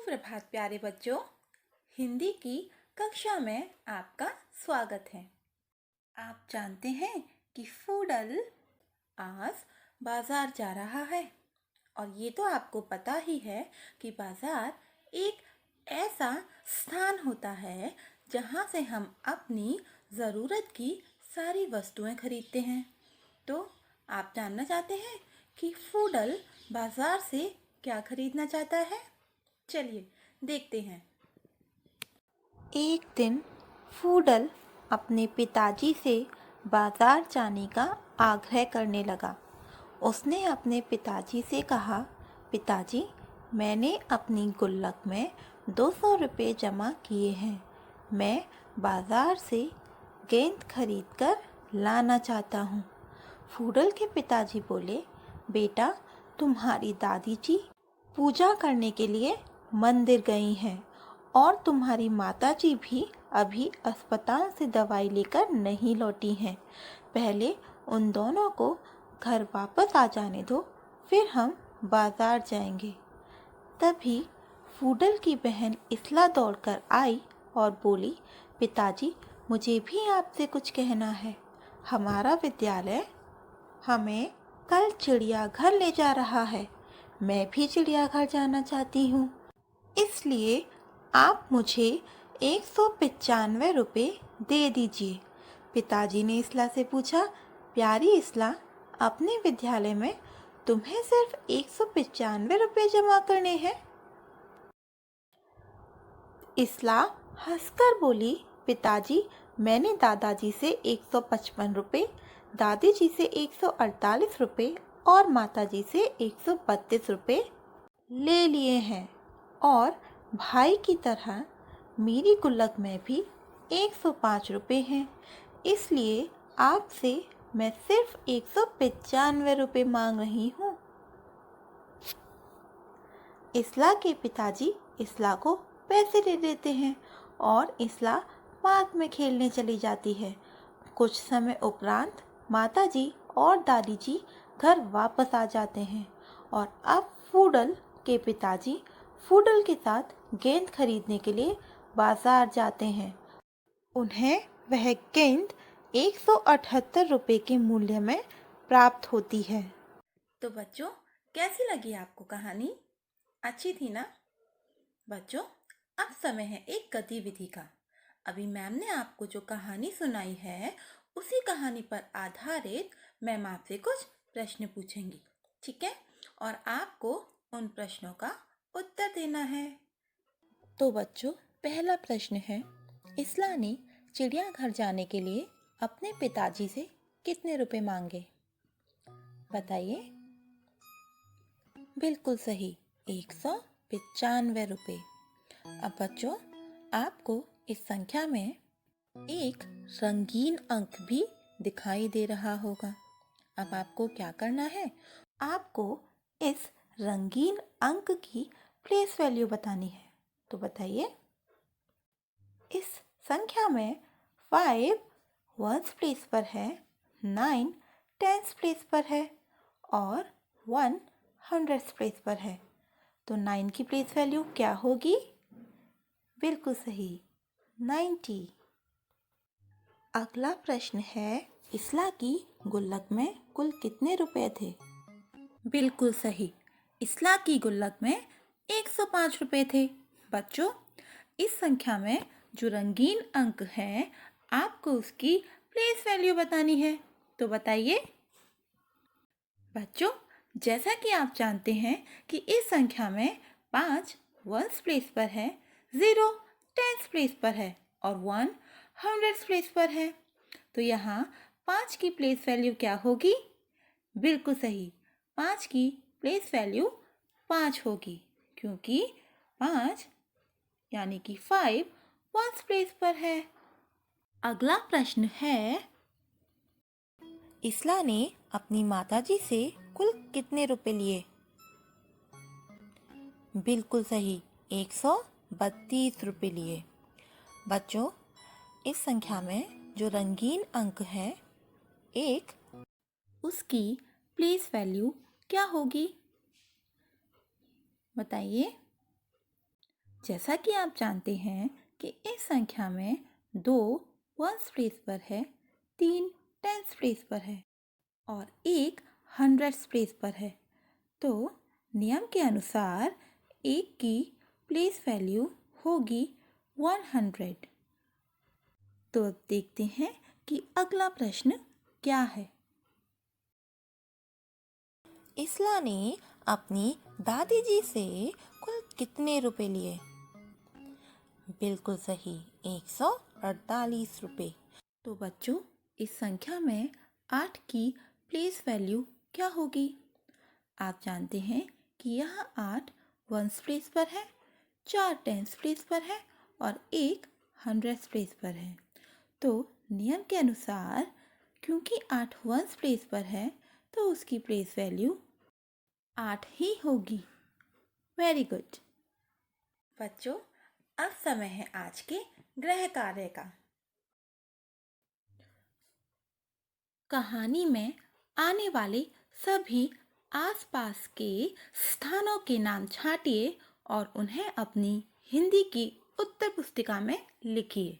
सुप्रभात प्यारे बच्चों। हिंदी की कक्षा में आपका स्वागत है। आप जानते हैं कि फूडल आज बाजार जा रहा है और ये तो आपको पता ही है कि बाजार एक ऐसा स्थान होता है जहाँ से हम अपनी ज़रूरत की सारी वस्तुएं खरीदते हैं। तो आप जानना चाहते हैं कि फूडल बाजार से क्या खरीदना चाहता है? चलिए देखते हैं। एक दिन फूडल अपने पिताजी से बाजार जाने का आग्रह करने लगा। उसने अपने पिताजी से कहा, पिताजी, मैंने अपनी गुल्लक में 200 रुपये जमा किए हैं। मैं बाजार से गेंद खरीद कर लाना चाहता हूँ। फूडल के पिताजी बोले, बेटा, तुम्हारी दादी जी पूजा करने के लिए मंदिर गई हैं और तुम्हारी माताजी भी अभी अस्पताल से दवाई लेकर नहीं लौटी हैं। पहले उन दोनों को घर वापस आ जाने दो, फिर हम बाजार जाएंगे। तभी फूडल की बहन इसला दौड़कर आई और बोली, पिताजी, मुझे भी आपसे कुछ कहना है। हमारा विद्यालय हमें कल चिड़ियाघर ले जा रहा है। मैं भी चिड़ियाघर जाना चाहती हूँ, इसलिए आप मुझे 195 रुपये दे दीजिए। पिताजी ने इसला से पूछा, प्यारी इसला, अपने विद्यालय में तुम्हें सिर्फ 195 रुपये जमा करने हैं? इसला हंसकर बोली, पिताजी, मैंने दादाजी से 155 रुपये, दादी जी से 148 रुपये और माताजी से 132 रुपये ले लिए हैं और भाई की तरह मेरी गुल्लक में भी 105 रुपये हैं। इसलिए आपसे मैं सिर्फ 195 रुपये मांग रही हूँ। इसला के पिताजी इसला को पैसे दे देते हैं और इसला पार्क में खेलने चली जाती है। कुछ समय उपरांत माताजी और दादी जी घर वापस आ जाते हैं और अब फूडल के पिताजी फूडल के साथ गेंद खरीदने के लिए बाजार जाते हैं। उन्हें वह गेंद 178 रुपये के मूल्य में प्राप्त होती है। तो बच्चों, कैसी लगी आपको कहानी? अच्छी थी ना? बच्चों, अब समय है एक गतिविधि का। अभी मैम ने आपको जो कहानी सुनाई है, उसी कहानी पर आधारित मैम आपसे कुछ प्रश्न पूछेंगी, ठीक है? और आपको उन प्रश्नों का उत्तर देना है। तो बच्चों, पहला प्रश्न है, इसला ने चिड़ियाघर जाने के लिए अपने पिताजी से कितने रुपए मांगे? बताइए। बिल्कुल सही, 195 रुपये। अब बच्चों, आपको इस संख्या में एक रंगीन अंक भी दिखाई दे रहा होगा। अब आपको क्या करना है? आपको इस रंगीन अंक की प्लेस वैल्यू बतानी है। तो बताइए। इस संख्या में 5 वंस प्लेस पर है, 9 टेंस प्लेस पर है और 1 हंड्रेड्स प्लेस पर है। तो 9 की प्लेस वैल्यू क्या होगी? बिल्कुल सही, 90। अगला प्रश्न है, इसला की गुल्लक में कुल कितने रुपए थे? बिल्कुल सही, इसला की गुल्लक में 105 रुपये थे। बच्चों, इस संख्या में जो रंगीन अंक है, आपको उसकी प्लेस वैल्यू बतानी है। तो बताइए। बच्चों, जैसा कि आप जानते हैं कि इस संख्या में 5 वंस प्लेस पर है, 0 टेंस प्लेस पर है और 1 हंड्रेड्स प्लेस पर है। तो यहाँ 5 की प्लेस वैल्यू क्या होगी? बिल्कुल सही, 5 की प्लेस वैल्यू 5 होगी, क्योंकि 5 यानी कि 5 वंस प्लेस पर है। अगला प्रश्न है, इसला ने अपनी माताजी से कुल कितने रुपए लिए? बिल्कुल सही, 132 रुपये लिए। बच्चों, इस संख्या में जो रंगीन अंक है, एक, उसकी प्लेस वैल्यू क्या होगी? बताइए। जैसा कि आप जानते हैं कि इस संख्या में 2 वंस प्लेस पर है, 3 टेंस प्लेस पर है और 1 हंड्रेड्स प्लेस पर है, तो नियम के अनुसार 1 की प्लेस वैल्यू होगी 100। तो अब देखते हैं कि अगला प्रश्न क्या है। इस्ला ने अपनी दादी जी से कुल कितने रुपए लिए? बिल्कुल सही, 148 रुपए। तो बच्चों, इस संख्या में 8 की प्लेस वैल्यू क्या होगी? आप जानते हैं कि यहाँ 8 वंस प्लेस पर है, 4 टेंस प्लेस पर है और 1 हंड्रेड्स प्लेस पर है। तो नियम के अनुसार क्योंकि 8 वंस प्लेस पर है तो उसकी प्लेस वैल्यू 8 ही होगी। Very good. बच्चों, अब समय है आज के गृह कार्य का। कहानी में आने वाले सभी आसपास के स्थानों के नाम छांटिए और उन्हें अपनी हिंदी की उत्तर पुस्तिका में लिखिए।